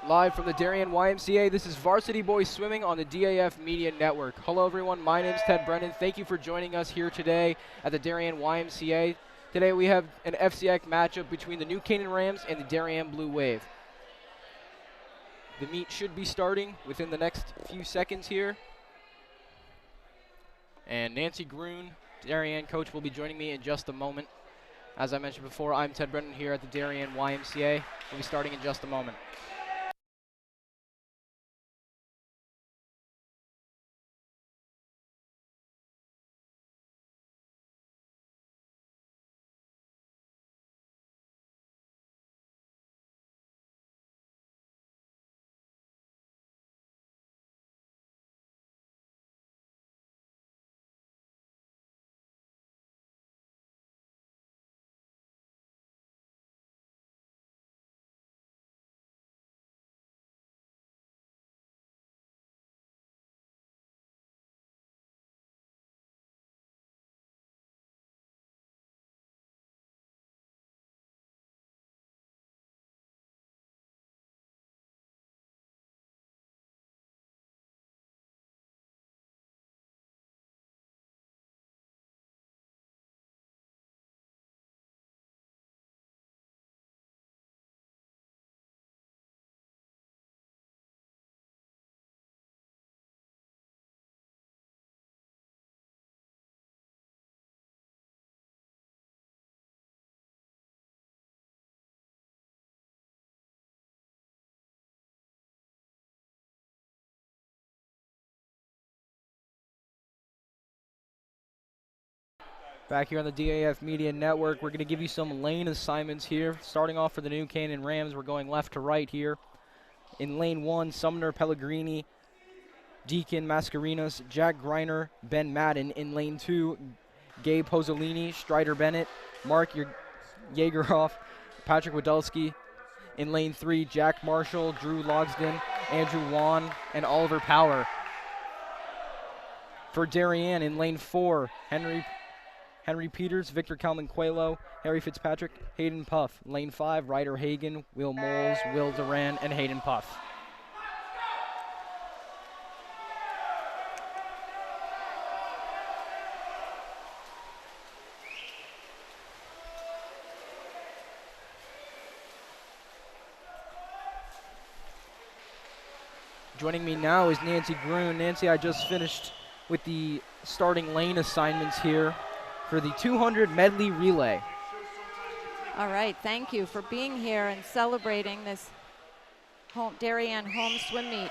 Live from the Darien YMCA, this is Varsity Boys Swimming on the DAF Media Network. Hello everyone, my name is Ted Brennan. Thank you for joining us here today at the Darien YMCA. Today we have an FCX matchup between the New Canaan Rams and the Darien Blue Wave. The meet should be starting within the next few seconds here. And Nancy Groon, Darien coach, will be joining me in just a moment. As I mentioned before, I'm Ted Brennan here at the Darien YMCA. We'll be starting in just a moment. Back here on the DAF Media Network, we're going to give you some lane assignments here. Starting off for the New Canaan Rams, we're going left to right here. In lane 1, Sumner Pellegrini, Deacon Mascarinas, Jack Greiner, Ben Madden. In lane 2, Gabe Pozzolini, Strider Bennett, Mark Jaegeroff, Patrick Wadulski. In lane 3, Jack Marshall, Drew Logsden, Andrew Wan, and Oliver Power. For Darien, in lane 4, Henry Peters, Victor Calmanquelo, Harry Fitzpatrick, Hayden Puff. Lane 5, Ryder Hagan, Will Moles, Will Duran, and Hayden Puff. Joining me now is Nancy Groon. Nancy, I just finished with the starting lane assignments here for the 200 medley relay. All right, thank you for being here and celebrating this Darien home swim meet.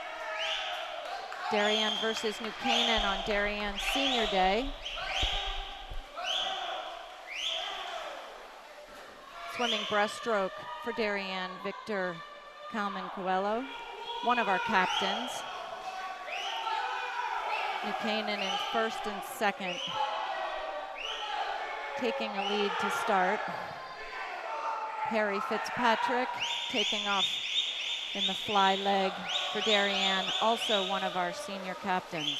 Darien versus New Canaan on Darien Senior Day. Swimming breaststroke for Darien, Victor Calmanquelo, one of our captains. New Canaan in first and second, taking a lead to start. Harry Fitzpatrick taking off in the fly leg for Darien, also one of our senior captains.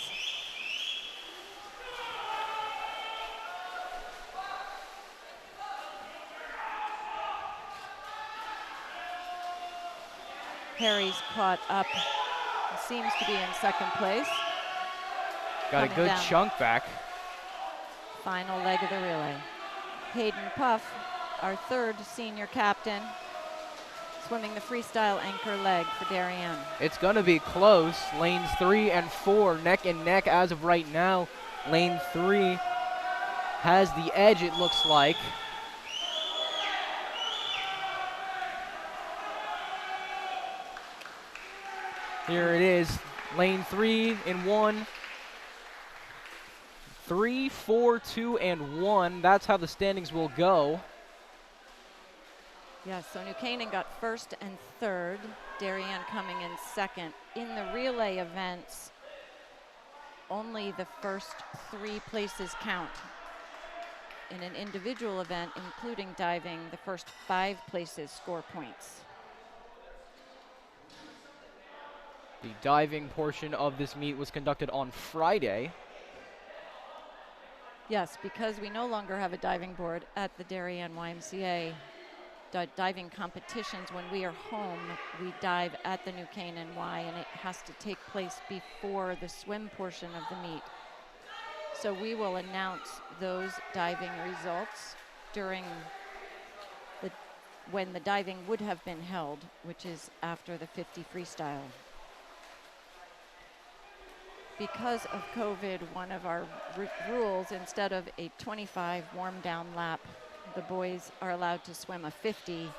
Harry's caught up, seems to be in second place. Got a good chunk back. Final leg of the relay. Hayden Puff, our third senior captain, swimming the freestyle anchor leg for Darien. It's going to be close. Lanes 3 and 4 neck and neck as of right now. Lane 3 has the edge, it looks like. Here it is, lane 3 in 1. 3, 4, 2, and 1. That's how the standings will go. Yes, so New Canaan got first and third. Darien coming in second. In the relay events, only the first 3 places count. In an individual event, including diving, the first 5 places score points. The diving portion of this meet was conducted on Friday. Yes, because we no longer have a diving board at the Darien YMCA. diving competitions, when we are home, we dive at the New Canaan Y, and it has to take place before the swim portion of the meet. So we will announce those diving results during when the diving would have been held, which is after the 50 freestyle. Because of COVID, one of our rules, instead of a 25 warm down lap, the boys are allowed to swim a 50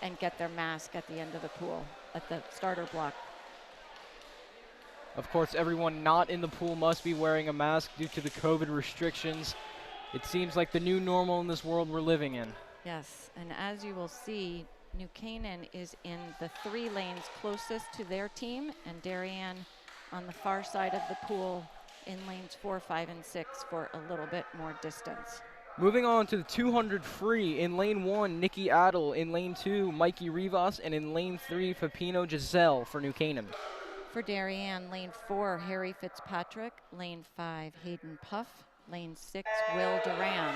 and get their mask at the end of the pool, at the starter block. Of course, everyone not in the pool must be wearing a mask due to the COVID restrictions. It seems like the new normal in this world we're living in. Yes, and as you will see, New Canaan is in the 3 lanes closest to their team, and Darien on the far side of the pool in lanes 4, 5, and 6 for a little bit more distance. Moving on to the 200 free. In lane 1, Nikki Adel. In lane 2, Mikey Rivas. And in lane 3, Pepino Giselle for New Canaan. For Darien, lane 4, Harry Fitzpatrick. Lane 5, Hayden Puff. Lane 6, Will Duran.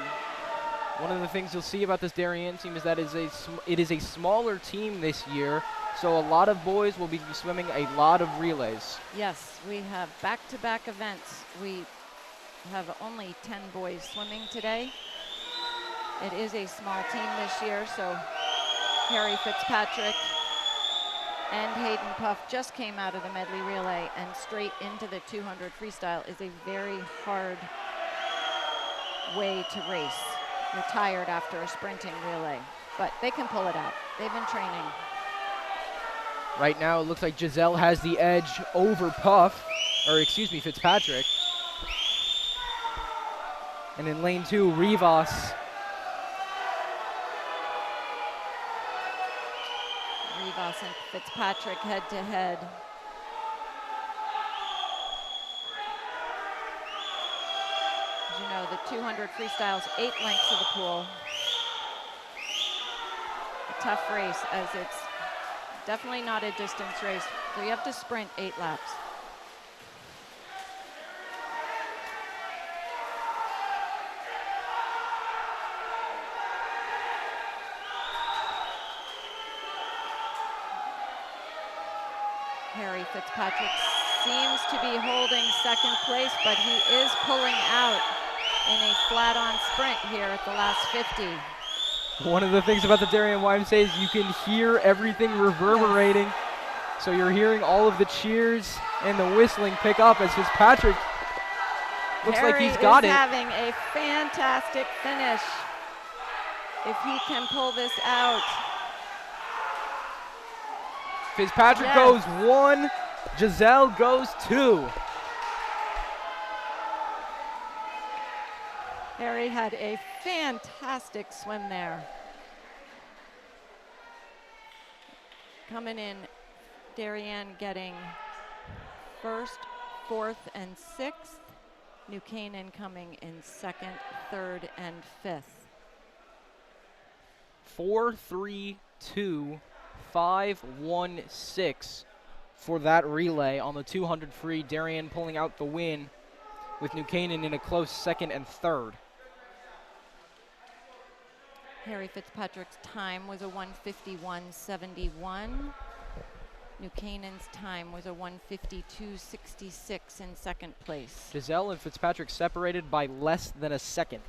One of the things you'll see about this Darien team is that it is a smaller team this year, so a lot of boys will be swimming a lot of relays. Yes, we have back-to-back events. We have only 10 boys swimming today. It is a small team this year, so Harry Fitzpatrick and Hayden Puff just came out of the medley relay, and straight into the 200 freestyle is a very hard way to race. You're tired after a sprinting relay, but they can pull it out. They've been training. Right now, it looks like Giselle has the edge over Puff, or excuse me, Fitzpatrick. And in lane 2, Rivas. Rivas and Fitzpatrick head to head. As you know, the 200 freestyles 8 lengths of the pool. A tough race, as it's definitely not a distance race, so you have to sprint 8 laps. Harry Fitzpatrick seems to be holding second place, but he is pulling out in a flat-on sprint here at the last 50. One of the things about the Darien YMCA is you can hear everything reverberating. Yes. So you're hearing all of the cheers and the whistling pick up as Fitzpatrick looks Harry like he's got it. Having a fantastic finish. If he can pull this out. Fitzpatrick goes 1, Giselle goes 2. Harry had a fantastic swim there. Coming in, Darien getting 1st, 4th, and 6th. New Canaan coming in 2nd, 3rd, and 5th. 4, 3, 2, 5, 1, 6 for that relay on the 200 free. Darien pulling out the win with New Canaan in a close 2nd and 3rd. Harry Fitzpatrick's time was a 1:51.71. New Canaan's time was a 1:52.66 in 2nd place. Giselle and Fitzpatrick separated by less than a second.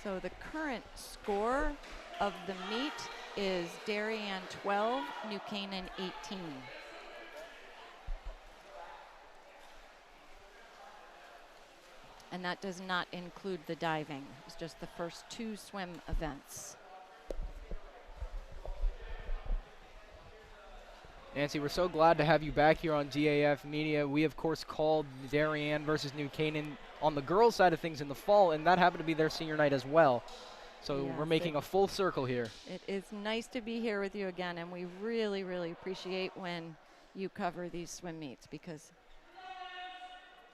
So the current score of the meet is Darien 12, New Canaan 18. And that does not include the diving. It's just the first 2 swim events. Nancy, we're so glad to have you back here on DAF Media. We, of course, called Darien versus New Canaan on the girls' side of things in the fall, and that happened to be their senior night as well. So yes, we're making a full circle here. It is nice to be here with you again, and we really, really appreciate when you cover these swim meets, because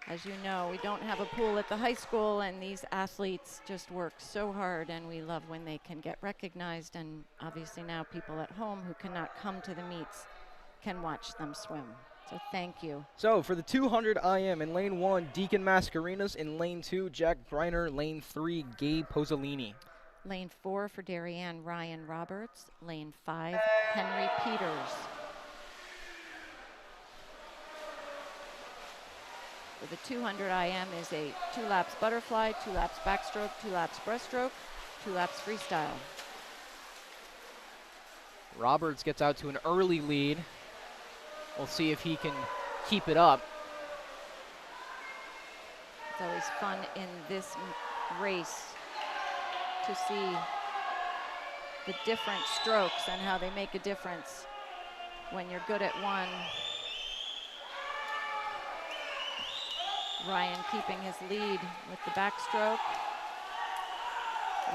as you know, we don't have a pool at the high school, and these athletes just work so hard, and we love when they can get recognized, and obviously now people at home who cannot come to the meets can watch them swim. So thank you. So for the 200 IM, in lane 1, Deacon Mascarenas. In lane 2, Jack Greiner. Lane 3, Gabe Pozzolini. Lane 4 for Darien, Ryan Roberts. Lane 5, Henry Peters. For the 200 IM is a 2 laps butterfly, 2 laps backstroke, 2 laps breaststroke, 2 laps freestyle. Roberts gets out to an early lead. We'll see if he can keep it up. It's always fun in this race to see the different strokes and how they make a difference when you're good at one. Ryan keeping his lead with the backstroke.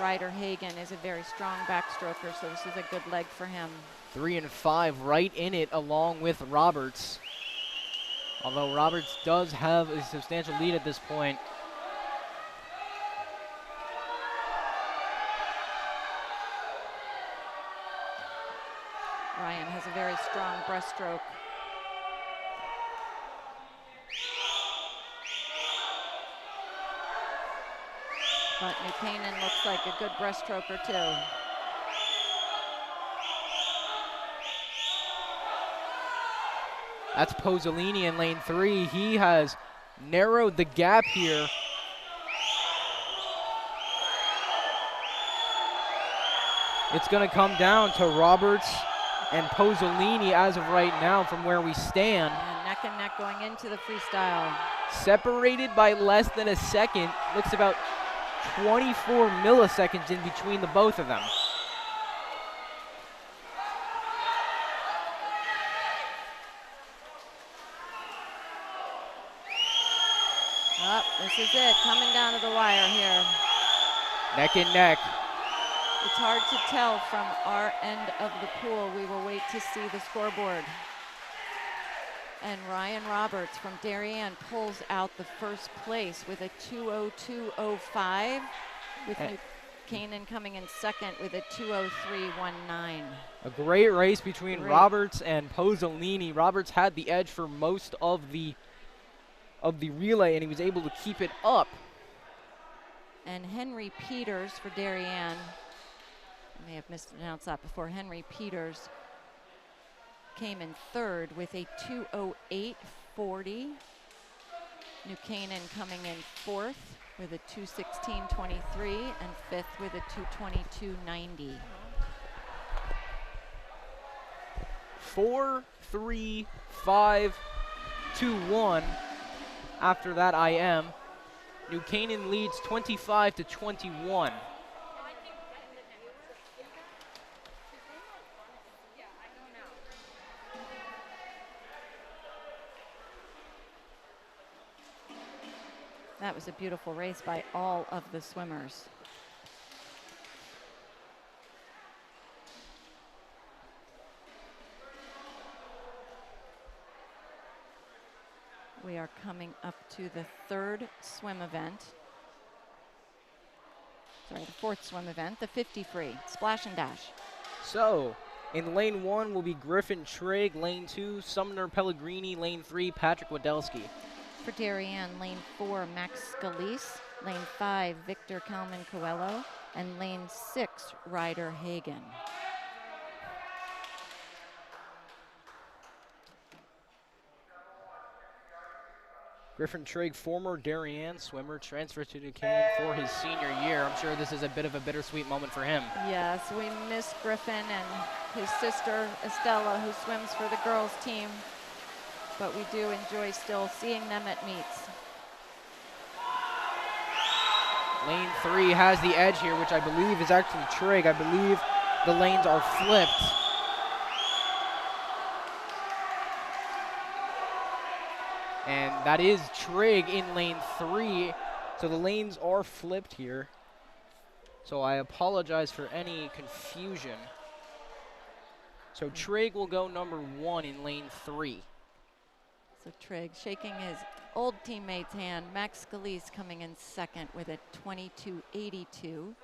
Ryder Hagen is a very strong backstroker, so this is a good leg for him. 3 and 5 right in it along with Roberts. Although Roberts does have a substantial lead at this point. Ryan has a very strong breaststroke. But New Canaan looks like a good breaststroker too. That's Pozzolini in lane 3. He has narrowed the gap here. It's going to come down to Roberts and Pozzolini as of right now from where we stand. And neck going into the freestyle. Separated by less than a second. Looks about 24 milliseconds in between the both of them. Oh, this is it, coming down to the wire here. Neck and neck. It's hard to tell from our end of the pool. We will wait to see the scoreboard. And Ryan Roberts from Darien pulls out the first place with a 2:02.05, with New Canaan coming in second with a 2:03.19. A great race between Roberts and Pozzolini. Roberts had the edge for most of the relay, and he was able to keep it up. And Henry Peters for Darien, I may have mispronounced that before, Henry Peters came in third with a 2:08.40. New Canaan coming in fourth with a 2:16.23 and fifth with a 2:22.90. 4, 3, 5, 2, 1. After that IM, New Canaan leads 25-21. That was a beautiful race by all of the swimmers. We are coming up to the third swim event. Sorry, the fourth swim event, the 50 free, splash and dash. So, in lane 1 will be Griffin Trigg, lane 2, Sumner Pellegrini, lane 3, Patrick Wadelski. For Darien, lane 4, Max Scalise, lane 5, Victor Kalman Coelho, and lane 6, Ryder Hagen. Griffin Trigg, former Darien swimmer, transferred to New Canaan for his senior year. I'm sure this is a bit of a bittersweet moment for him. Yes, we miss Griffin and his sister Estella, who swims for the girls team, but we do enjoy still seeing them at meets. Lane 3 has the edge here, which I believe is actually Trigg. I believe the lanes are flipped. And that is Trigg in lane 3. So the lanes are flipped here. So I apologize for any confusion. So Trigg will go number 1 in lane 3. So Trigg shaking his old teammate's hand. Max Scalise coming in second with a 22.82.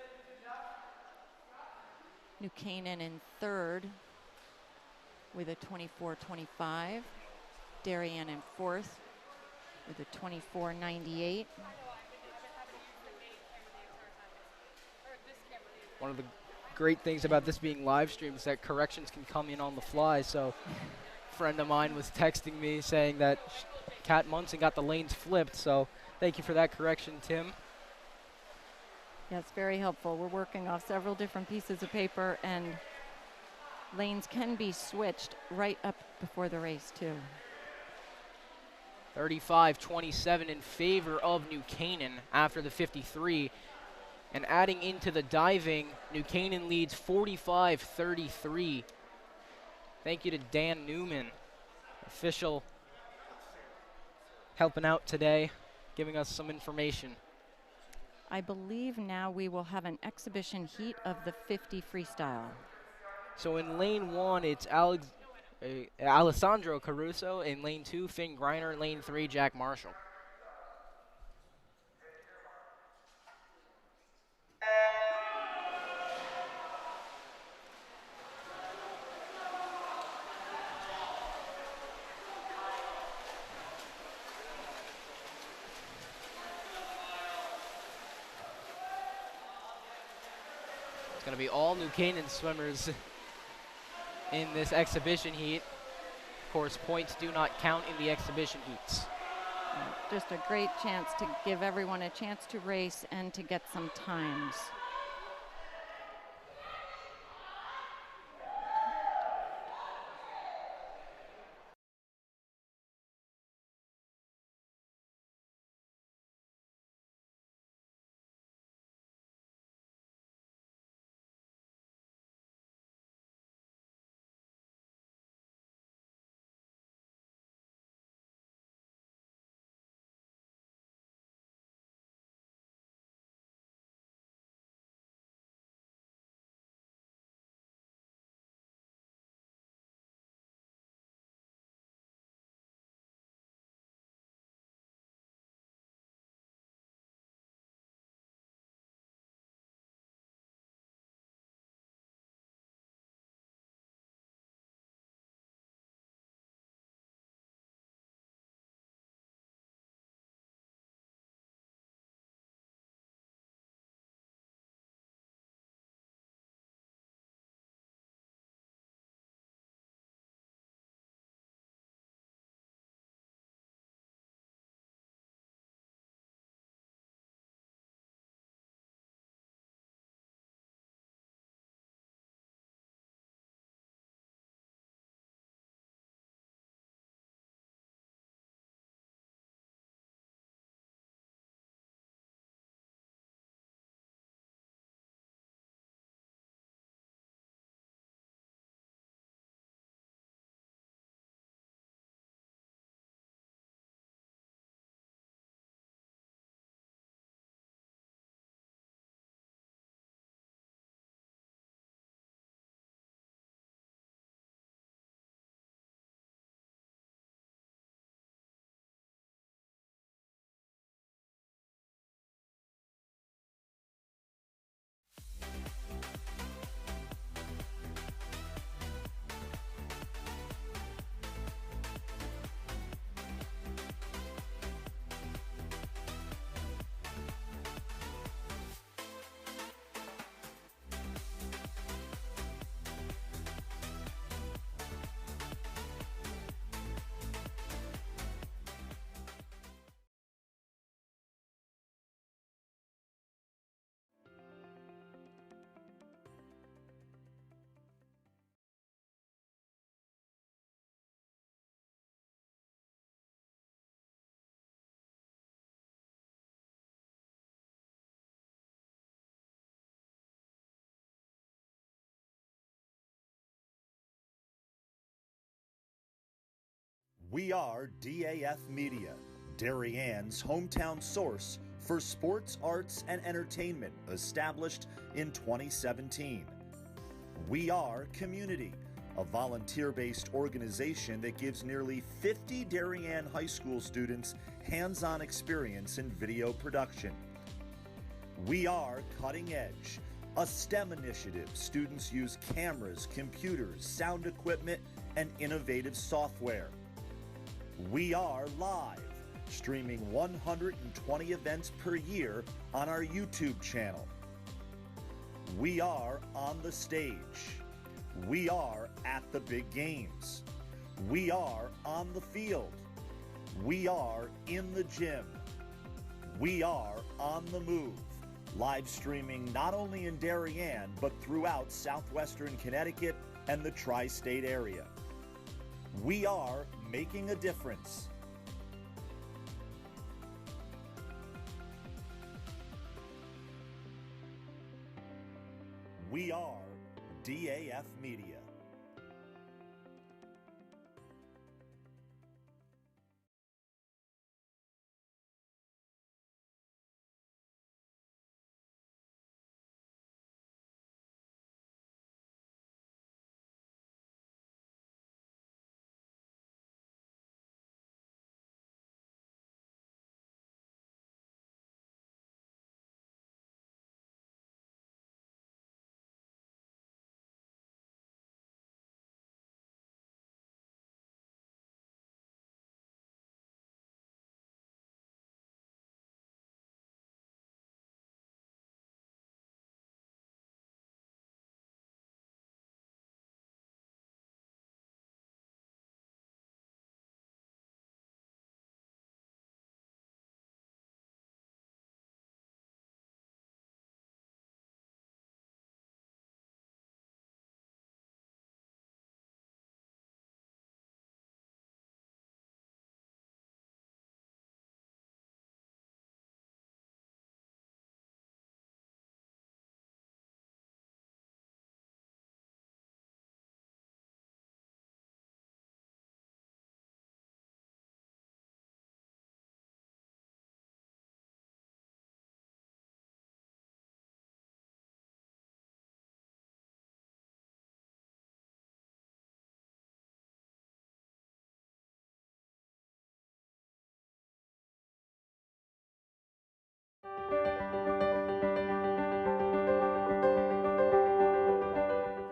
New Canaan in third with a 24.25. Darien in fourth with a 24.98. One of the great things about this being live streamed is that corrections can come in on the fly. So a friend of mine was texting me saying that Kat Munson got the lanes flipped. So thank you for that correction, Tim. Yeah, it's very helpful. We're working off several different pieces of paper, and lanes can be switched right up before the race, too. 35-27 in favor of New Canaan after the 53. And adding into the diving, New Canaan leads 45-33. Thank you to Dan Newman, official, helping out today, giving us some information. I believe now we will have an exhibition heat of the 50 freestyle. So in lane 1, it's Alessandro Caruso. In lane 2, Finn Greiner. In lane 3, Jack Marshall. It's going to be all New Canaan swimmers in this exhibition heat. Of course, points do not count in the exhibition heats. Just a great chance to give everyone a chance to race and to get some times. We are DAF Media, Darienne's hometown source for sports, arts, and entertainment, established in 2017. We Are Community, a volunteer-based organization that gives nearly 50 Darien High School students hands-on experience in video production. We Are Cutting Edge, a STEM initiative. Students use cameras, computers, sound equipment, and innovative software. We Are Live, streaming 120 events per year on our YouTube channel. We are on the stage. We are at the big games. We are on the field. We are in the gym. We are on the move. Live streaming not only in Darien, but throughout southwestern Connecticut and the tri-state area. We are making a difference. We are DAF Media.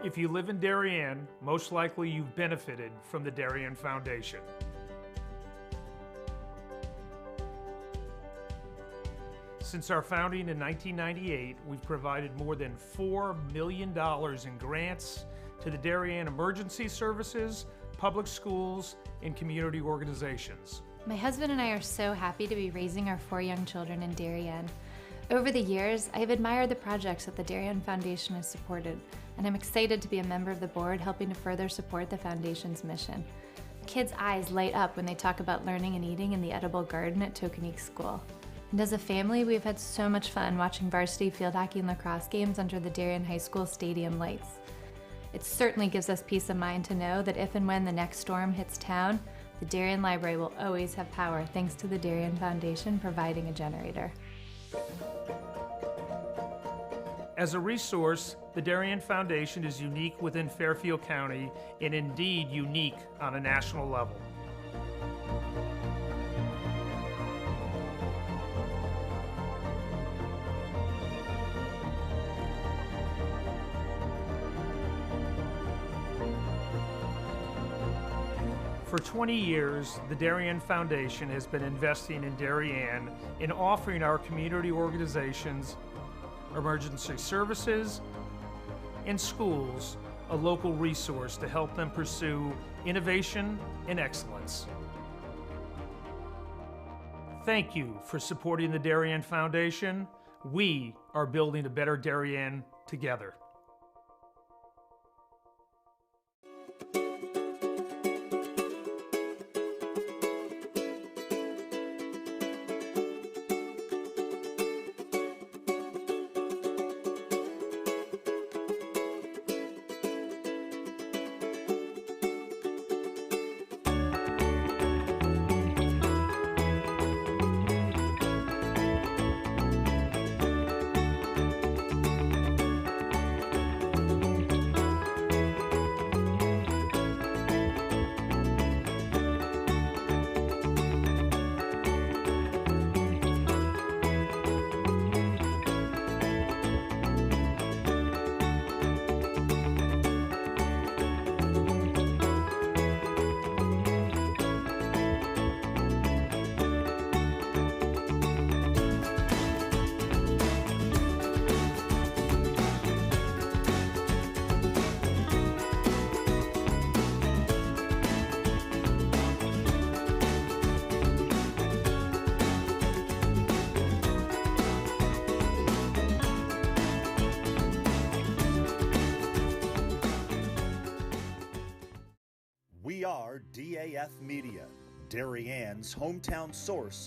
If you live in Darien, most likely you've benefited from the Darien Foundation. Since our founding in 1998, we've provided more than $4 million in grants to the Darien Emergency Services, public schools, and community organizations. My husband and I are so happy to be raising our 4 young children in Darien. Over the years, I have admired the projects that the Darien Foundation has supported, and I'm excited to be a member of the board helping to further support the Foundation's mission. Kids' eyes light up when they talk about learning and eating in the edible garden at Tokenique School. And as a family, we've had so much fun watching varsity field hockey and lacrosse games under the Darien High School stadium lights. It certainly gives us peace of mind to know that if and when the next storm hits town, the Darien Library will always have power thanks to the Darien Foundation providing a generator. As a resource, the Darien Foundation is unique within Fairfield County and indeed unique on a national level. For 20 years, the Darien Foundation has been investing in Darien and offering our community organizations, emergency services, and schools a local resource to help them pursue innovation and excellence. Thank you for supporting the Darien Foundation. We are building a better Darien together. are DAF Media, Darienne's hometown source.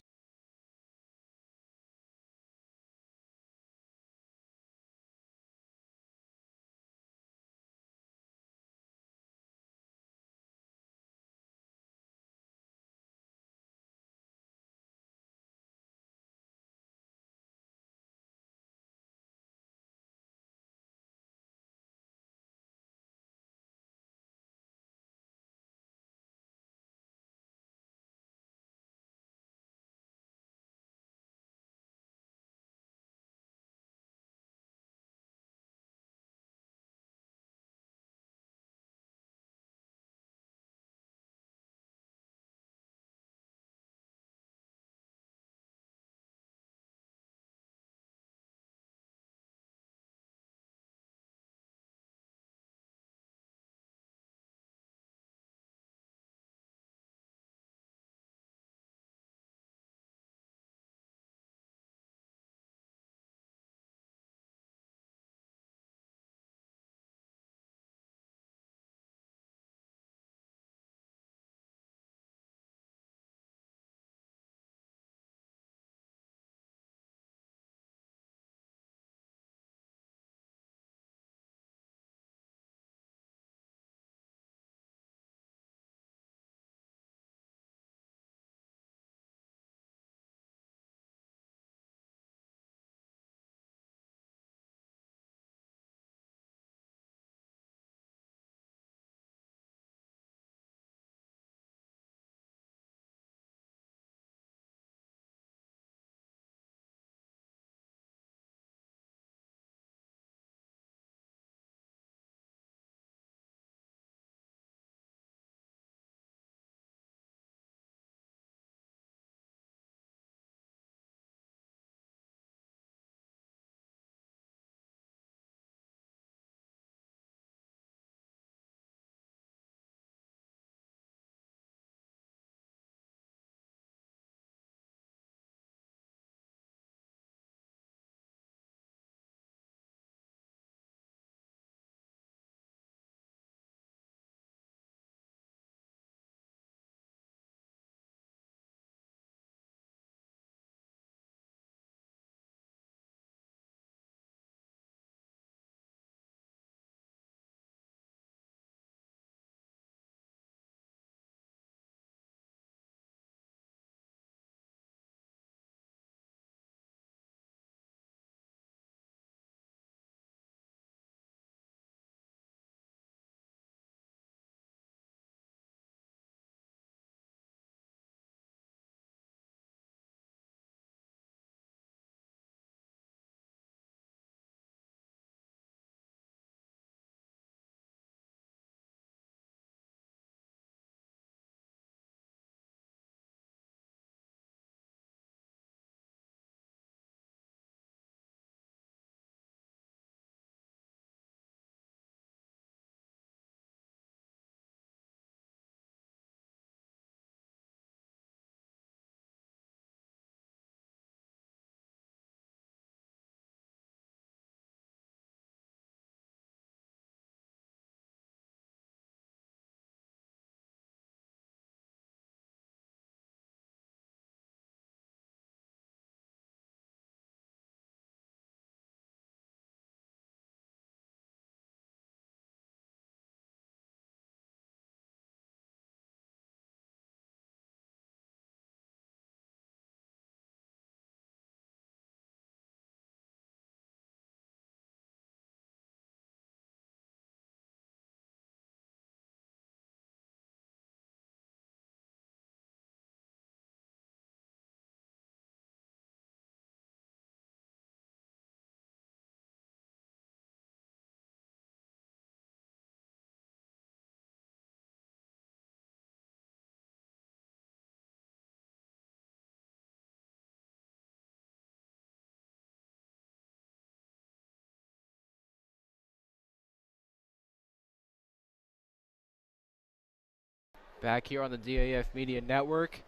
Back here on the DAF Media Network.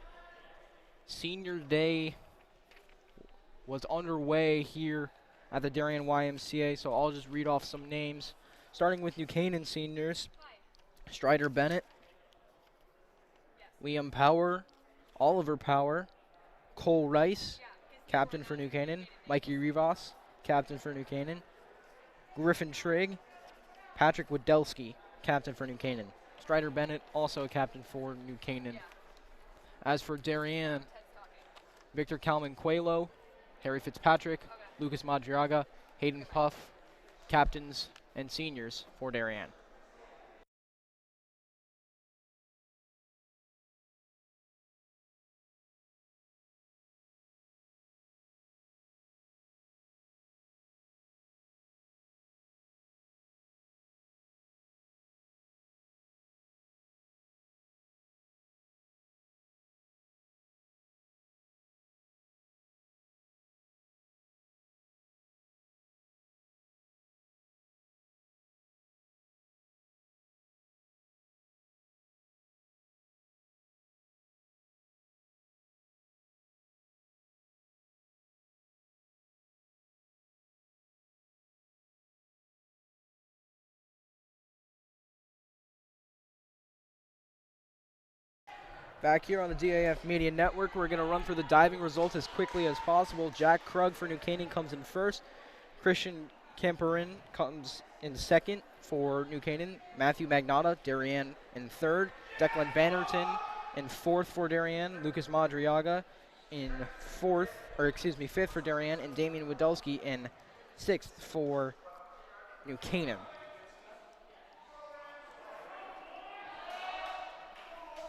Senior Day was underway here at the Darien YMCA, so I'll just read off some names. Starting with New Canaan seniors, Strider Bennett, Liam Power, Oliver Power, Cole Rice, captain for New Canaan, Mikey Rivas, captain for New Canaan, Griffin Trigg, Patrick Wadelski, captain for New Canaan. Strider Bennett, also a captain for New Canaan. As for Darien, Victor Calman Coelho, Harry Fitzpatrick, Lucas Madriaga, Hayden Puff, captains and seniors for Darien. Back here on the DAF Media Network, we're going to run through the diving results as quickly as possible. Jack Krug for New Canaan comes in first. Christian Kemperin comes in second for New Canaan. Matthew Magnata, Darien in third. Declan Bannerton in fourth for Darien. Lucas Madriaga in fifth for Darien. And Damian Wadelski in sixth for New Canaan.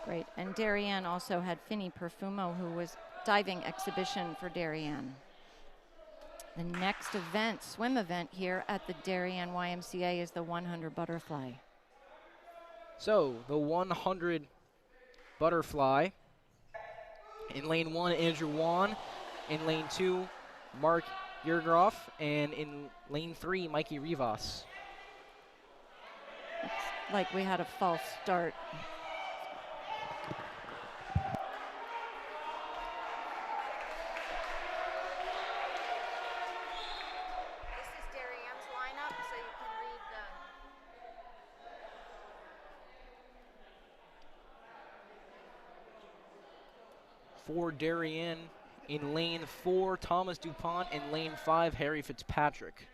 Great. And Darien also had Finny Perfumo, who was diving exhibition for Darien. The next event, swim event here at the Darien YMCA is the 100 butterfly. So, the 100 butterfly. In lane 1, Andrew Wan. In lane 2, Mark Yergroff. And in lane 3, Mikey Rivas. It's like we had a false start. For Darien, in lane 4, Thomas DuPont. In lane 5, Harry Fitzpatrick.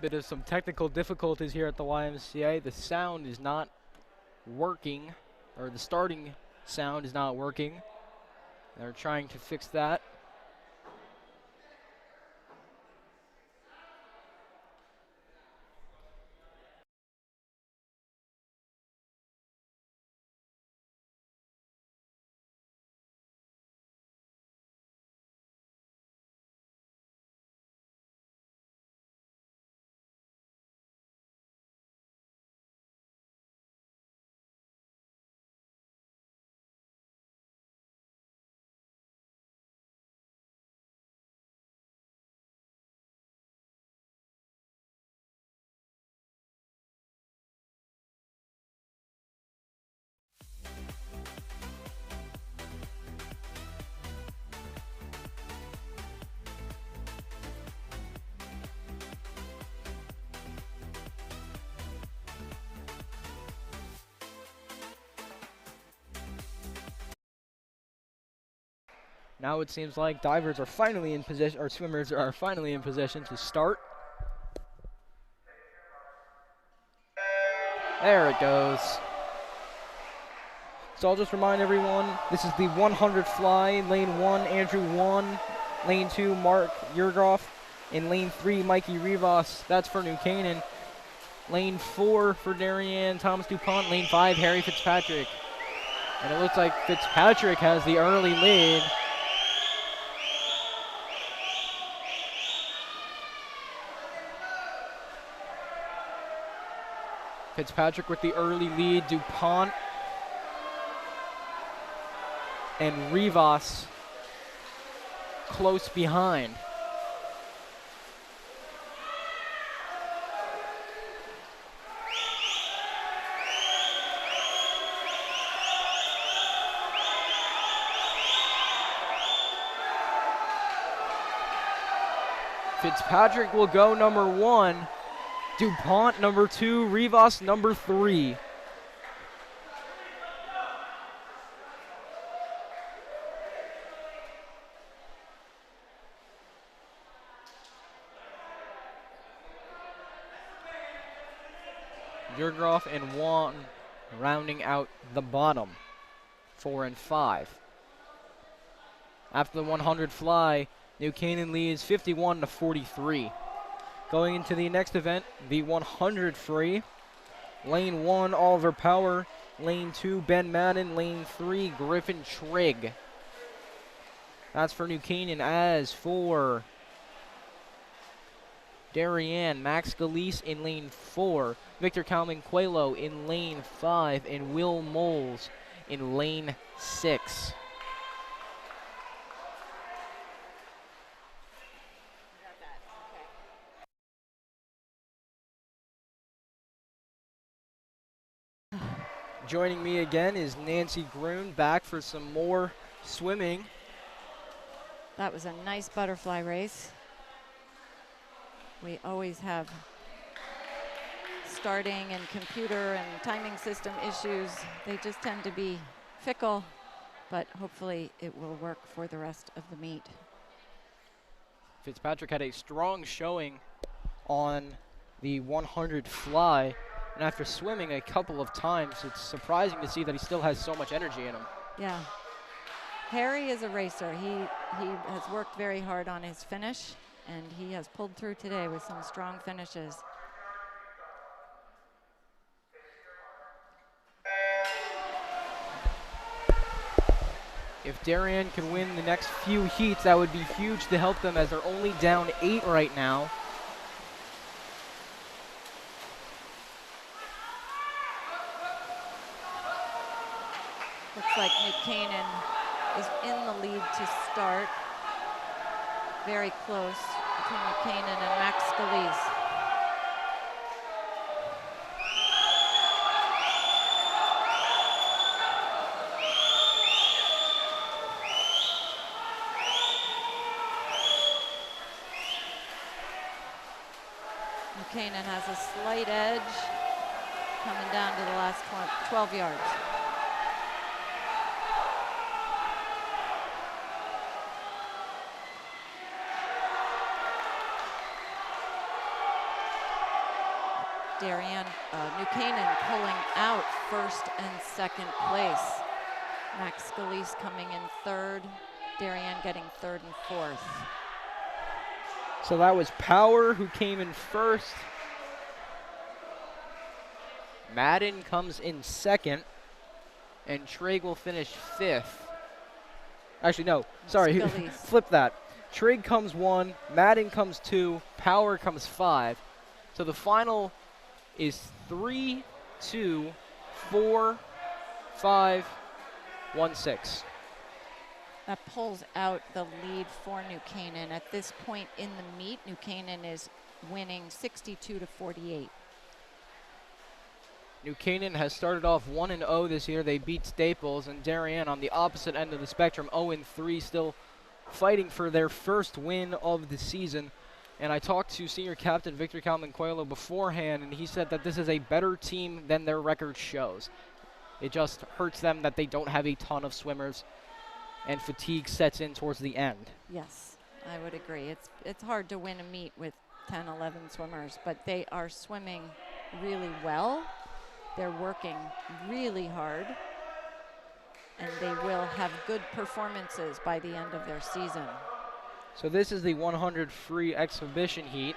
Bit of some technical difficulties here at the YMCA. The sound is not working, or the starting sound is not working. They're trying to fix that. Now it seems like divers are finally in position, or swimmers are finally in position to start. There it goes. So I'll just remind everyone, this is the 100 fly. Lane 1, Andrew 1. Lane 2, Mark Yurgroff. In lane 3, Mikey Rivas. That's for New Canaan. Lane 4 for Darien Thomas DuPont. Lane 5, Harry Fitzpatrick. And it looks like Fitzpatrick has the early lead. Fitzpatrick with the early lead. DuPont and Rivas close behind. Fitzpatrick will go number 1. DuPont number 2, Rivas number 3. Yurgroff and Wan rounding out the bottom, 4 and 5. After the 100 fly, New Canaan leads 51-43. Going into the next event, the 100 free. Lane 1, Oliver Power. Lane 2, Ben Madden. Lane 3, Griffin Trigg. That's for New Canaan. As for Darien, Max Galise in lane 4. Victor Calmanquelo in lane 5. And Will Moles in lane 6. Joining me again is Nancy Grun, back for some more swimming. That was a nice butterfly race. We always have starting and computer and timing system issues. They just tend to be fickle, but hopefully it will work for the rest of the meet. Fitzpatrick had a strong showing on the 100 fly. And after swimming a couple of times, it's surprising to see that he still has so much energy in him. Yeah. Harry is a racer. He has worked very hard on his finish, and he has pulled through today with some strong finishes. If Darien can win the next few heats, that would be huge to help them, as they're only down 8 right now. Looks like New Canaan is in the lead to start. Very close between New Canaan and Max Galise. New Canaan has a slight edge coming down to the last 12 yards. New Canaan pulling out first and second place. Max Galise coming in third. Darien getting third and fourth. So that was Power who came in first. Madden comes in second. And Trigg will finish 5th. Actually, no. Sorry. Flip that. Trigg comes 1. Madden comes 2. Power comes 5. So the final is 3, 2, 4, 5, 1, 6. That pulls out the lead for New Canaan. At this point in the meet, New Canaan is winning 62-48. New Canaan has started off 1-0 this year. They beat Staples, and Darien on the opposite end of the spectrum, 0-3, still fighting for their first win of the season. And I talked to senior captain Victor Calmanquelo beforehand, and he said that this is a better team than their record shows. It just hurts them that they don't have a ton of swimmers. and fatigue sets in towards the end. Yes, I would agree. It's hard to win a meet with 10, 11 swimmers, but they are swimming really well. They're working really hard, and they will have good performances by the end of their season. So this is the 100 free exhibition heat.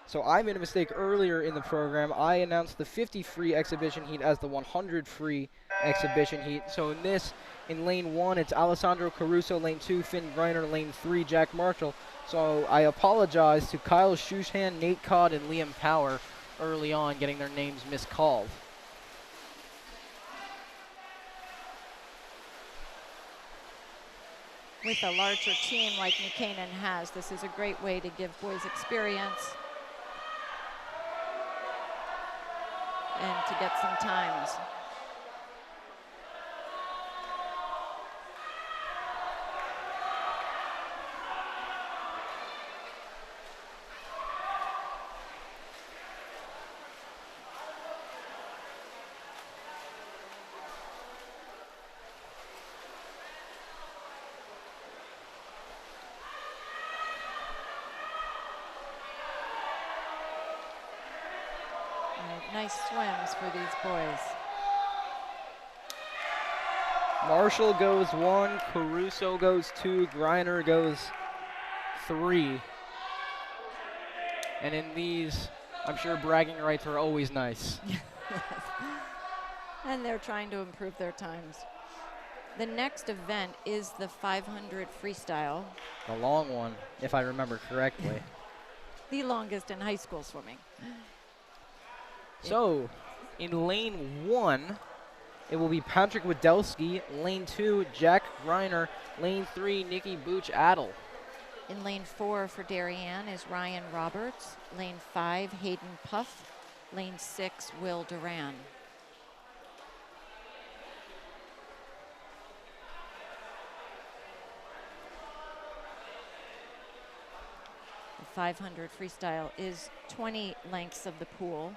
So I made a mistake earlier in the program. I announced the 50 free exhibition heat as the 100 free exhibition heat. So in this, in lane 1, it's Alessandro Caruso, lane 2, Finn Greiner, lane 3, Jack Marshall. So I apologize to Kyle Shushan, Nate Codd, and Liam Power early on, getting their names miscalled. With a larger team like New Canaan has, this is a great way to give boys experience and to get some times. Nice swims for these boys. Marshall goes 1, Caruso goes 2, Greiner goes 3. And in these, I'm sure bragging rights are always nice. And they're trying to improve their times. The next event is the 500 freestyle. The long one, if I remember correctly. The longest in high school swimming. So, in lane 1, it will be Patrick Wadelski. Lane 2, Jack Greiner. Lane 3, Nikki Booch-Adel. In lane 4 for Darien is Ryan Roberts. Lane 5, Hayden Puff. Lane 6, Will Duran. The 500 freestyle is 20 lengths of the pool.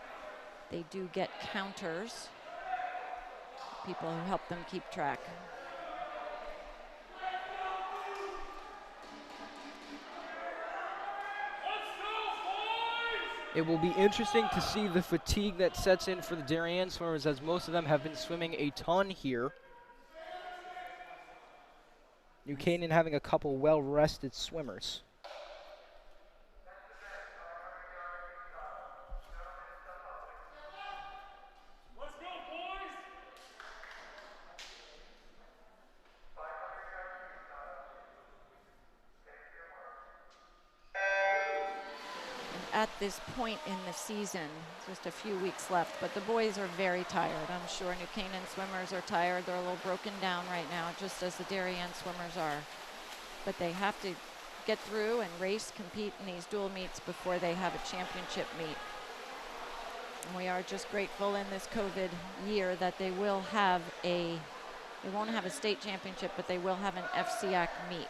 They do get counters, people who help them keep track. It will be interesting to see the fatigue that sets in for the Darien swimmers, as most of them have been swimming a ton here. New Canaan having a couple well-rested swimmers. At this point in the season, just a few weeks left, but the boys are very tired. I'm sure New Canaan swimmers are tired. They're a little broken down right now, just as the Darien swimmers are. But they have to get through and race, compete in these dual meets before they have a championship meet. And we are just grateful in this COVID year that they will have they won't have a state championship, but they will have an FCAC meet.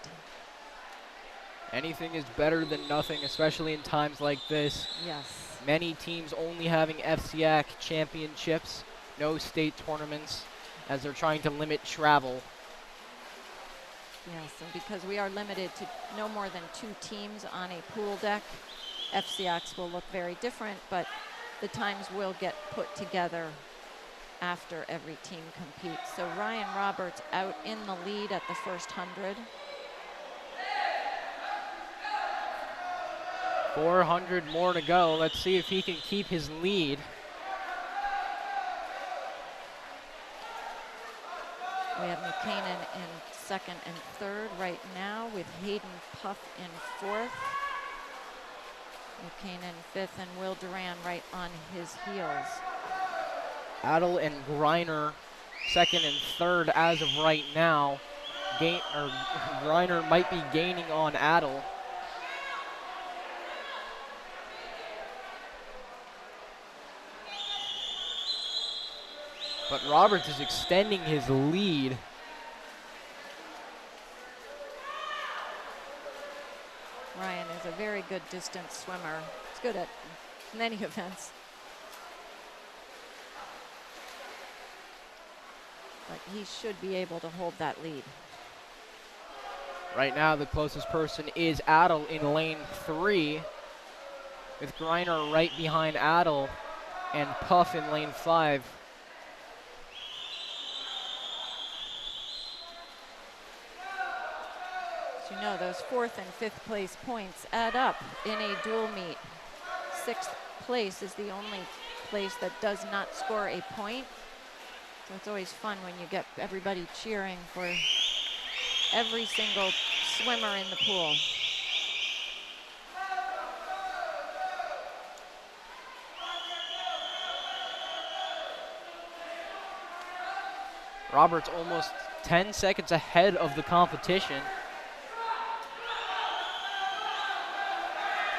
Anything is better than nothing, especially in times like this. Yes. Many teams only having FCAC championships, no state tournaments, as they're trying to limit travel. Yes, and because we are limited to no more than 2 teams on a pool deck, FCACs will look very different, but the times will get put together after every team competes. So Ryan Roberts out in the lead at the first 100. 400 more to go. Let's see if he can keep his lead. We have New Canaan in second and third right now, with Hayden Puff in fourth. New Canaan fifth, and Will Duran right on his heels. Adel and Greiner second and third as of right now. Greiner might be gaining on Adel. But Roberts is extending his lead. Ryan is a very good distance swimmer. He's good at many events. But he should be able to hold that lead. Right now, the closest person is Adel in lane 3, with Griner right behind Adel and Puff in lane 5. As you know, those 4th and 5th place points add up in a dual meet. 6th place is the only place that does not score a point. So it's always fun when you get everybody cheering for every single swimmer in the pool. Roberts almost 10 seconds ahead of the competition.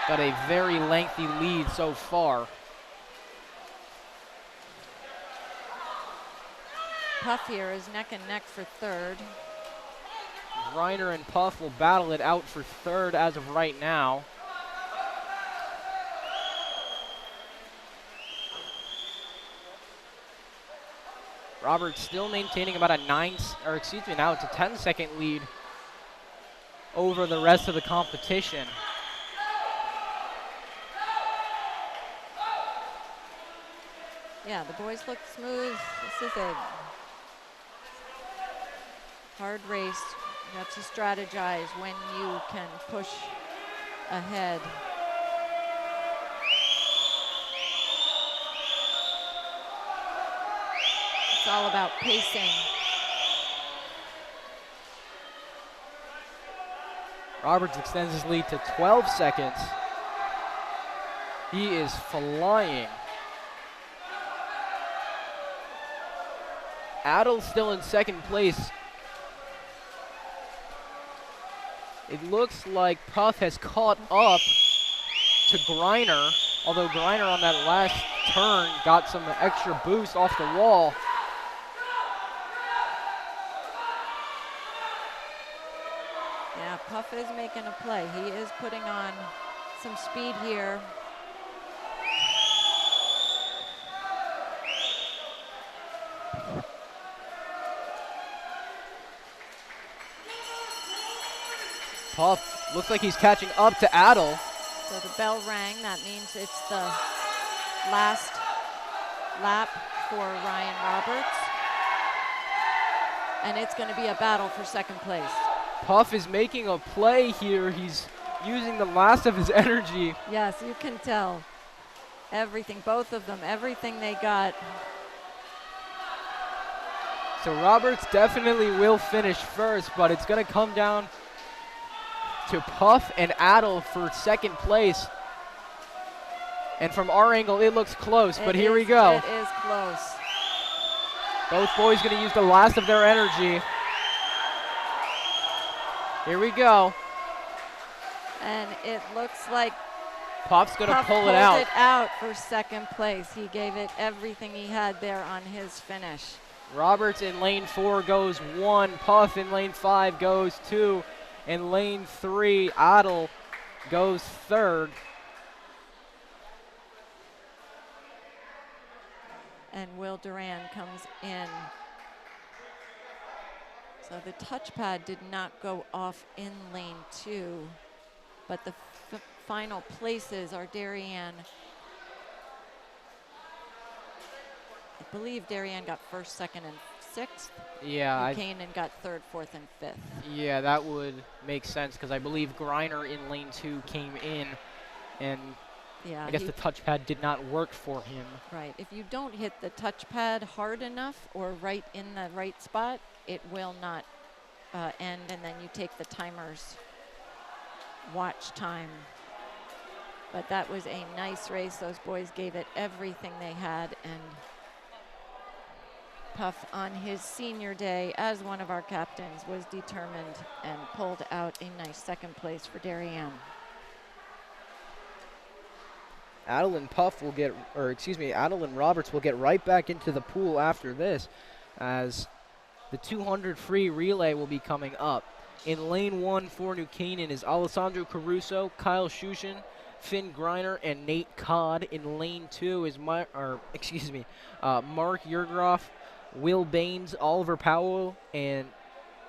Got a very lengthy lead so far. Puff here is neck and neck for 3rd. Griner and Puff will battle it out for 3rd as of right now. Roberts still maintaining about a now it's a 10-second lead over the rest of the competition. Yeah, the boys look smooth. This is a hard race. You have to strategize when you can push ahead. It's all about pacing. Roberts extends his lead to 12 seconds. He is flying. Adel still in 2nd place. It looks like Puff has caught up to Griner, although Griner on that last turn got some extra boost off the wall. Yeah, Puff is making a play. He is putting on some speed here. Puff looks like he's catching up to Adel. So the bell rang. That means it's the last lap for Ryan Roberts. And it's going to be a battle for 2nd place. Puff is making a play here. He's using the last of his energy. Yes, you can tell. Everything, both of them, everything they got. So Roberts definitely will finish 1st, but it's going to come down to Puff and Adel for 2nd place. And from our angle, it looks close, but here we go. It is close. Both boys going to use the last of their energy. Here we go. And it looks like Puff's going to Puff pull pulled it out. it out for 2nd place. He gave it everything he had there on his finish. Roberts in lane 4 goes 1. Puff in lane 5 goes 2. In lane 3, Adel goes 3rd. And Will Duran comes in. So the touchpad did not go off in lane 2, but the final places are Darien. I believe Darien got 1st, 2nd, and 6th. Yeah, Canaan got 3rd, 4th, and 5th. Yeah, that would make sense because I believe Griner in lane 2 came in, and Yeah, I guess the touchpad did not work for him. right. If you don't hit the touchpad hard enough or right in the right spot, it will not end, and then you take the timer's watch time. But that was a nice race. Those boys gave it everything they had, and Puff on his senior day as one of our captains was determined and pulled out a nice 2nd place for Darien. Adel and Adel and Roberts will get right back into the pool after this, as the 200 free relay will be coming up. In lane 1 for New Canaan is Alessandro Caruso, Kyle Shushin, Finn Griner, and Nate Codd. In lane 2 is Mark Yergroff, Will Baines, Oliver Powell, and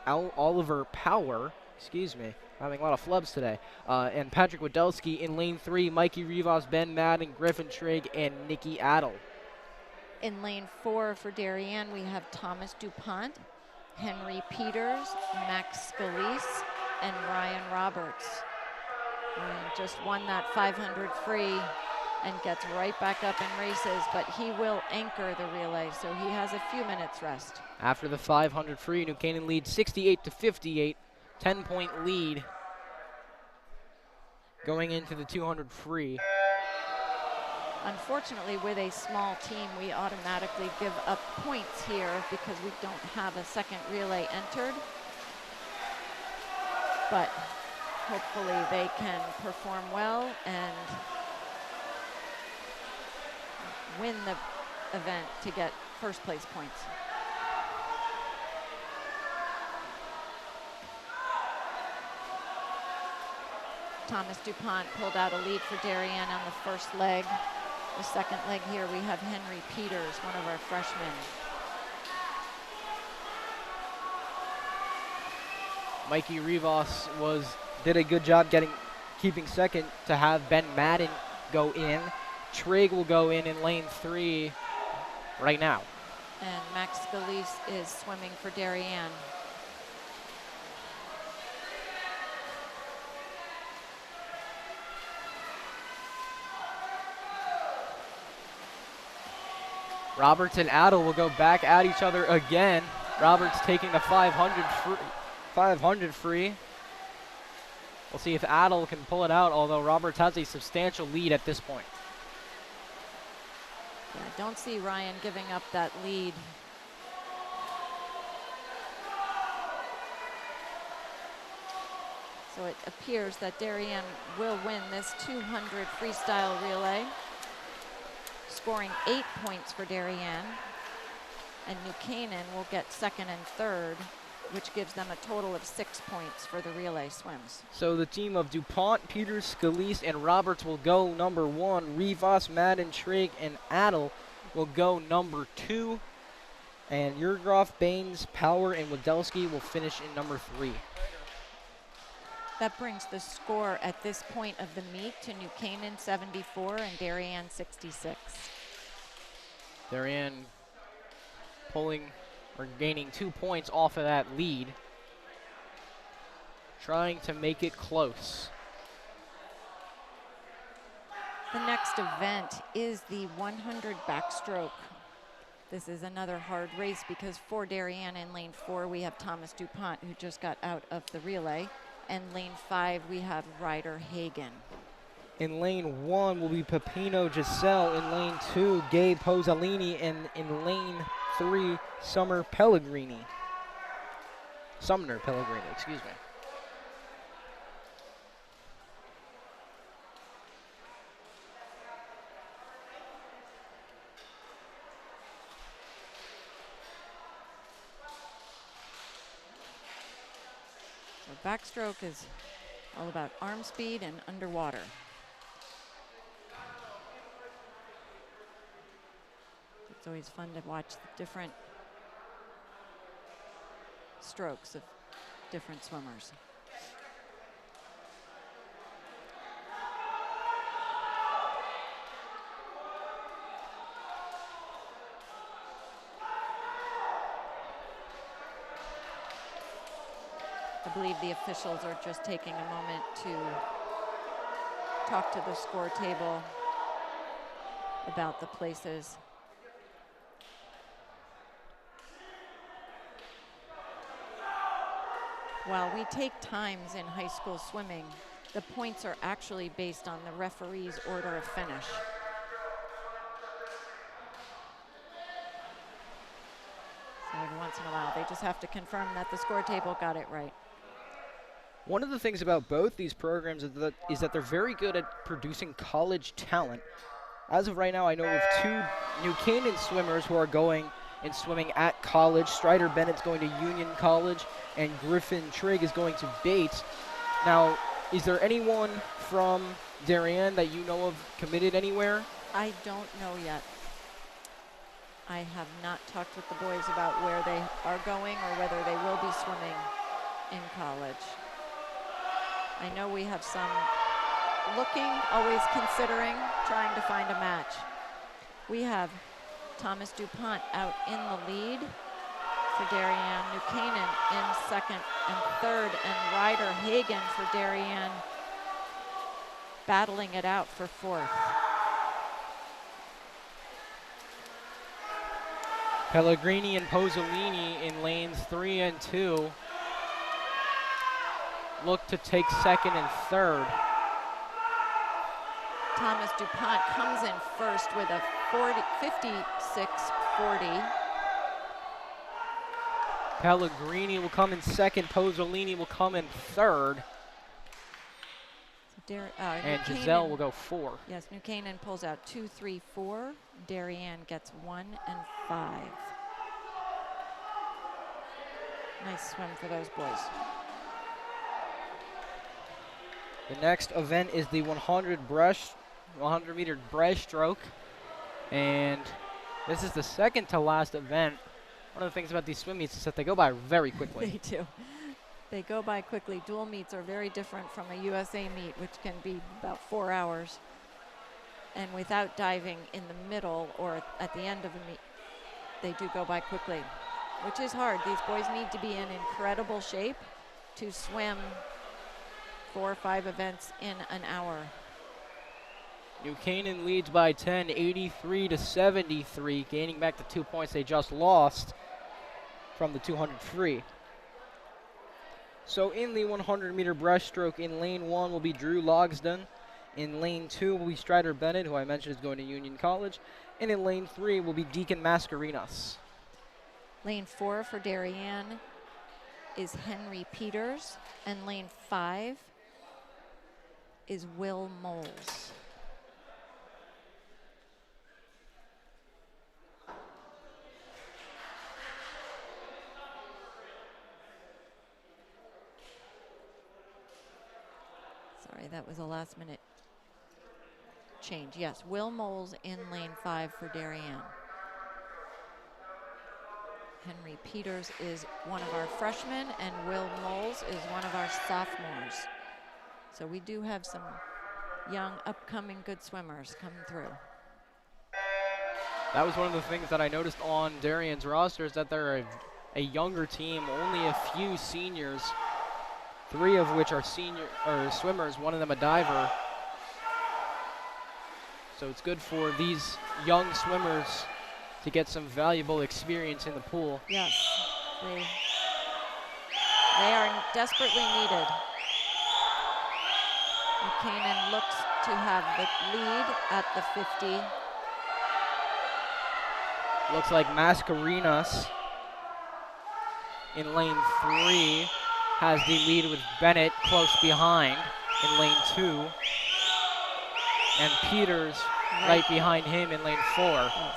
Oliver Power, Excuse me. Having a lot of flubs today. And Patrick Wadelski in lane 3, Mikey Rivas, Ben Madden, Griffin Trigg, and Nikki Adel. In lane 4 for Darien, we have Thomas DuPont, Henry Peters, Max Scalise, and Ryan Roberts. Ryan just won that 500 free and gets right back up in races, but he will anchor the relay, so he has a few minutes rest. After the 500 free, New Canaan leads 68-58, 10-point lead going into the 200 free. Unfortunately, with a small team, we automatically give up points here because we don't have a second relay entered. But hopefully they can perform well and win the event to get first place points. Thomas DuPont pulled out a lead for Darien on the first leg. The second leg here, we have Henry Peters, one of our freshmen. Mikey Rivas did a good job keeping second to have Ben Madden go in. Trigg will go in lane 3 right now. And Max Scalise is swimming for Darien. Roberts and Adel will go back at each other again. Roberts taking the 500 free. We'll see if Adel can pull it out, although Roberts has a substantial lead at this point. Yeah, I don't see Ryan giving up that lead. So it appears that Darien will win this 200 freestyle relay, scoring 8 points for Darien, and New Canaan will get second and third, which gives them a total of 6 points for the relay swims. So the team of DuPont, Peters, Scalise, and Roberts will go number 1. Rivas, Madden, Trigg, and Adel will go number 2. And Yurgroff, Baines, Power, and Wadelski will finish in number 3. That brings the score at this point of the meet to New Canaan 74 and Darien 66. Darien gaining 2 points off of that lead, trying to make it close. The next event is the 100 backstroke. This is another hard race because for Darien in lane 4 we have Thomas DuPont, who just got out of the relay, and lane 5 we have Ryder Hagen. In lane 1 will be Pepino Giselle. In lane 2, Gabe Pozzolini. And in lane 3, Sumner Pellegrini, excuse me. So backstroke is all about arm speed and underwater. It's always fun to watch the different strokes of different swimmers. I believe the officials are just taking a moment to talk to the score table about the places. While we take times in high school swimming, the points are actually based on the referee's order of finish. So every once in a while, they just have to confirm that the score table got it right. One of the things about both these programs is that they're very good at producing college talent. As of right now, I know of 2 New Canaan swimmers who are going and swimming at college. Strider Bennett's going to Union College, and Griffin Trigg is going to Bates. Now, is there anyone from Darien that you know of committed anywhere? I don't know yet. I have not talked with the boys about where they are going or whether they will be swimming in college. I know we have some looking, always considering, trying to find a match. We have Thomas DuPont out in the lead for Darien, New Canaan in second and third, and Ryder Hagen for Darien battling it out for fourth. Pellegrini and Pozzolini in lanes 3 and 2 look to take second and third. Thomas DuPont comes in first with a 56.40. Pellegrini will come in second. Pozzolini will come in third. So and Giselle will go 4. Yes, New Canaan pulls out 2, 3, 4. Darien gets 1 and 5. Nice swim for those boys. The next event is the 100-meter breaststroke, and this is the second to last event. One of the things about these swim meets is that they go by very quickly. They do. They go by quickly. Dual meets are very different from a USA meet, which can be about 4 hours. And without diving in the middle or at the end of a meet, they do go by quickly, which is hard. These boys need to be in incredible shape to swim 4 or 5 events in an hour. New Canaan leads by 10, 83-73, gaining back the 2 points they just lost from the 200 free. So in the 100-meter breaststroke, in lane 1 will be Drew Logsdon. In lane 2 will be Strider Bennett, who I mentioned is going to Union College. And in lane 3 will be Deacon Mascarinas. Lane 4 for Darien is Henry Peters, and lane 5 is Will Moles. Sorry, that was a last minute change. Yes, Will Moles in lane 5 for Darien. Henry Peters is one of our freshmen, and Will Moles is one of our sophomores. So we do have some young, upcoming good swimmers coming through. That was one of the things that I noticed on Darien's roster, is that they're a younger team, only a few seniors, 3 of which are swimmers, one of them a diver. So it's good for these young swimmers to get some valuable experience in the pool. Yes, they are desperately needed. Canaan looks to have the lead at the 50. Looks like Mascarinas in lane 3 has the lead with Bennett close behind in lane 2. And Peters right behind him in lane 4. Yes.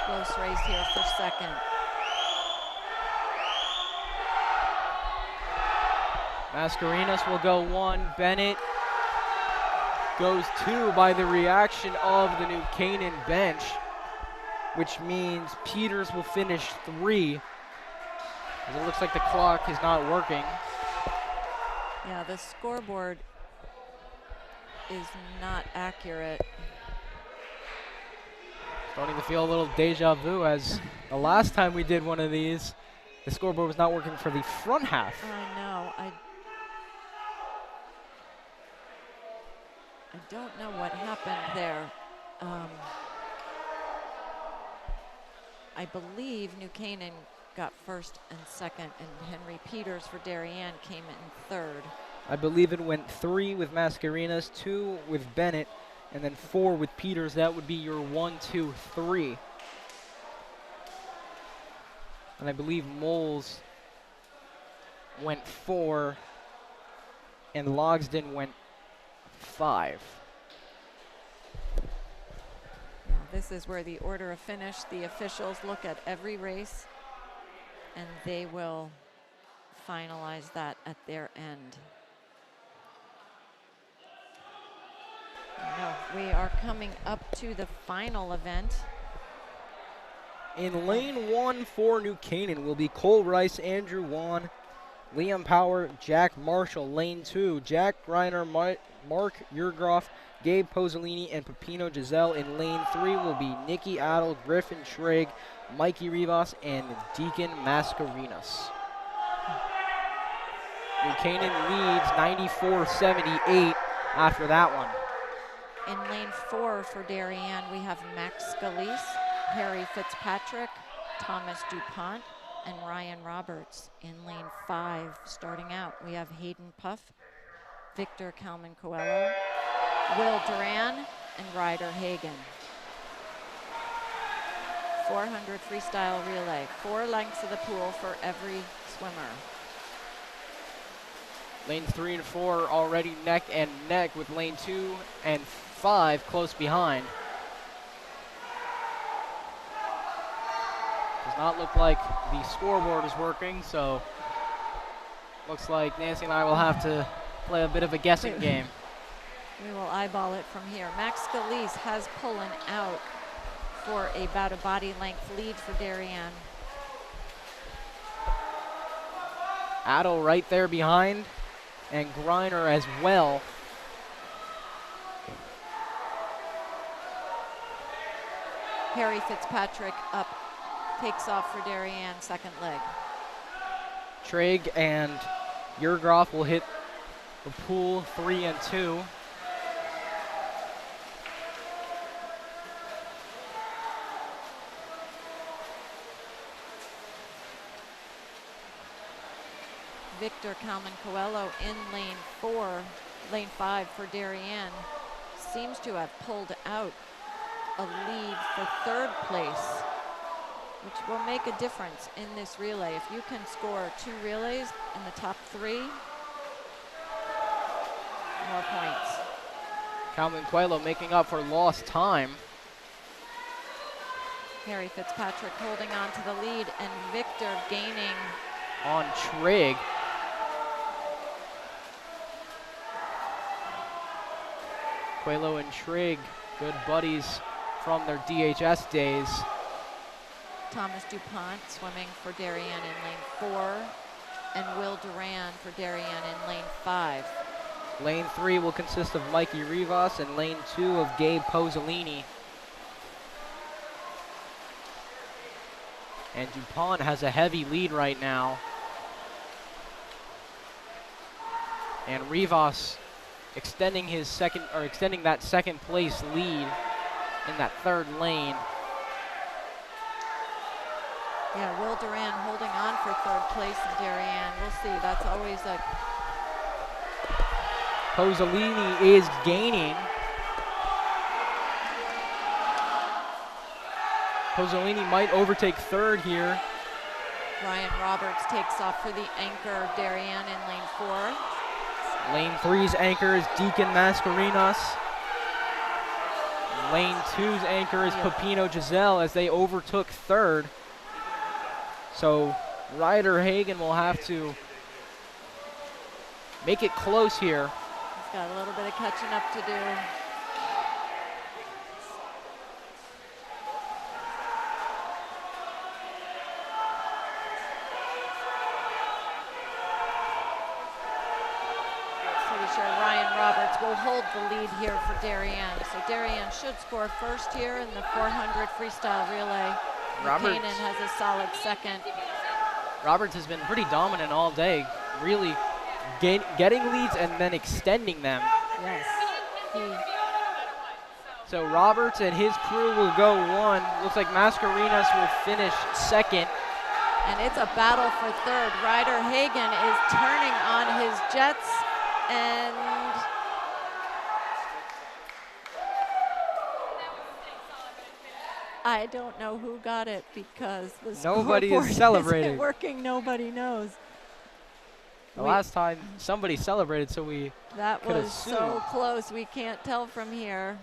Close race here for second. Mascarinas will go 1. Bennett goes 2 by the reaction of the New Canaan bench, which means Peters will finish 3. It looks like the clock is not working. Yeah, the scoreboard is not accurate. Starting to feel a little deja vu, as the last time we did one of these, the scoreboard was not working for the front half. I know. I don't know what happened there. I believe New Canaan got first and second, and Henry Peters for Darien came in third. I believe it went 3 with Mascarinas, 2 with Bennett, and then 4 with Peters. That would be your 1, 2, 3. And I believe Moles went 4, and Logsdon went 5. Yeah, this is where the order of finish, the officials look at every race, and they will finalize that at their end. No, We are coming up to the final event. In lane 1 for New Canaan will be Cole Rice, Andrew Wan, Liam Power, Jack Marshall. Lane 2, Jack Greiner, Mark Yurgroff, Gabe Pozzolini, and Pepino Giselle. In lane 3 will be Nikki Adel, Griffin Schrag, Mikey Rivas, and Deacon Mascarinas. New Canaan leads 94-78 after that one. In lane 4 for Darien, we have Max Scalise, Harry Fitzpatrick, Thomas DuPont, and Ryan Roberts. In lane 5, starting out, we have Hayden Puff, Victor Kalman Coelho, Will Duran, and Ryder Hagen. 400 freestyle relay, 4 lengths of the pool for every swimmer. Lanes 3 and 4 already neck and neck, with lane 2 and 5 close behind. Does not look like the scoreboard is working, so looks like Nancy and I will have to play a bit of a guessing game. We will eyeball it from here. Max Scalise has pullen out for about a body length lead for Darien. Adel right there behind, and Greiner as well. Harry Fitzpatrick up, takes off for Darien, second leg. Trigg and Yurgroff will hit the pool 3 and 2. Victor Kalman Coelho in lane 5 for Darien, seems to have pulled out a lead for third place, which will make a difference in this relay. If you can score 2 relays in the top 3, more points. Kalman Coelho making up for lost time. Harry Fitzpatrick holding on to the lead, and Victor gaining on Trigg. Coelho and Trigg, good buddies from their DHS days. Thomas DuPont swimming for Darien in lane 4, and Will Duran for Darien in lane 5. Lane 3 will consist of Mikey Rivas, and lane 2 of Gabe Pozzolini. And DuPont has a heavy lead right now. And Rivas extending that second place lead in that third lane. Yeah, Will Duran holding on for third place in Darien. We'll see, that's always a... Pozzolini is gaining. Pozzolini might overtake third here. Ryan Roberts takes off for the anchor Darien in lane 4. Lane 3's anchor is Deacon Mascarinas. Lane 2's anchor is Pepino Giselle as they overtook third. So Ryder Hagen will have to make it close here. He's got a little bit of catching up to do. Will hold the lead here for Darien. So Darien should score first here in the 400 freestyle relay. Canaan has a solid second. Roberts has been pretty dominant all day, really getting leads and then extending them. Yes. So Roberts and his crew will go 1. Looks like Mascarinas will finish second. And it's a battle for third. Ryder Hagen is turning on his jets, and I don't know who got it because the nobody is celebrating. Isn't working, nobody knows. The last time somebody celebrated, so we that was so close. We can't tell from here.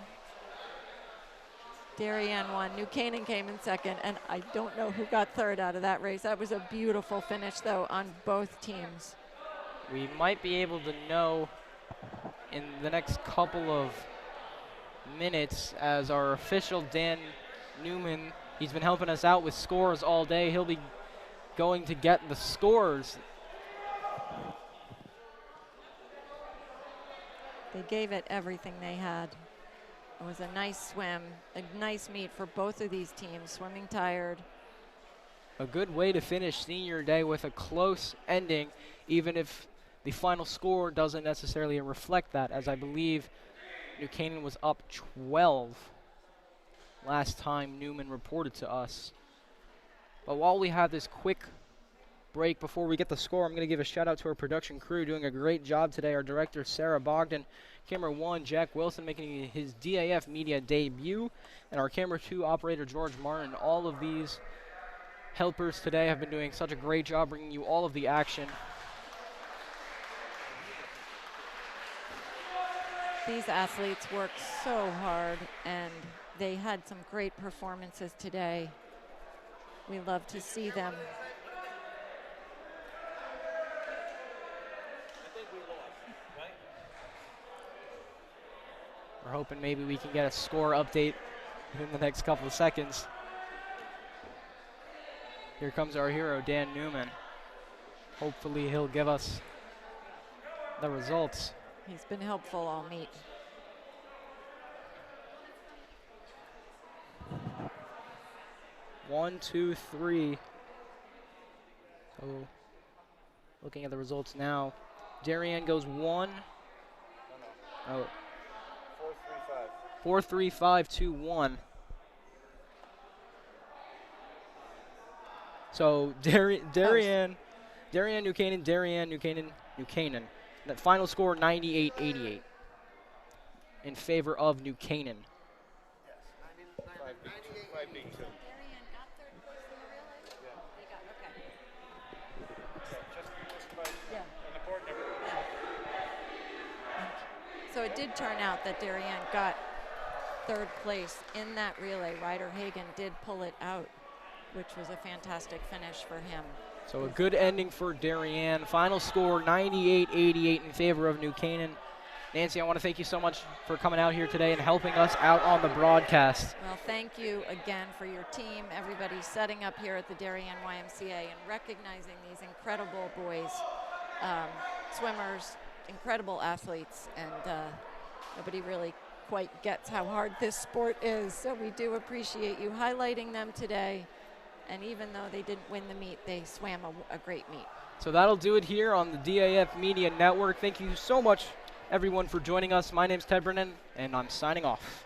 Darien won. New Canaan came in second, and I don't know who got third out of that race. That was a beautiful finish, though, on both teams. We might be able to know in the next couple of minutes as our official Dan Newman, he's been helping us out with scores all day. He'll be going to get the scores. They gave it everything they had. It was a nice swim, a nice meet for both of these teams, swimming tired. A good way to finish senior day with a close ending, even if the final score doesn't necessarily reflect that, as I believe New Canaan was up 12 last time Newman reported to us. But while we have this quick break before we get the score, I'm going to give a shout out to our production crew doing a great job today. Our director, Sarah Bogdan, camera 1, Jack Wilson, making his DAF Media debut, and our camera 2 operator, George Martin. All of these helpers today have been doing such a great job bringing you all of the action. These athletes work so hard, and they had some great performances today. We love to see them. We're hoping maybe we can get a score update in the next couple of seconds. Here comes our hero, Dan Newman. Hopefully he'll give us the results. He's been helpful all meet. One, two, three. So, looking at the results now, Darien goes 1. Oh. 4-3-5-2-1. So Darien, New Canaan. That final score 98-88 in favor of New Canaan. So it did turn out that Darien got third place in that relay. Ryder Hagan did pull it out, which was a fantastic finish for him. So a good ending for Darien. Final score 98-88 in favor of New Canaan. Nancy, I want to thank you so much for coming out here today and helping us out on the broadcast. Well, thank you again for your team, everybody setting up here at the Darien YMCA and recognizing these incredible boys, swimmers, incredible athletes, and nobody really quite gets how hard this sport is. So we do appreciate you highlighting them today. And even though they didn't win the meet, they swam a great meet. So that'll do it here on the DAF Media Network. Thank you so much, everyone, for joining us. My name's Ted Brennan, and I'm signing off.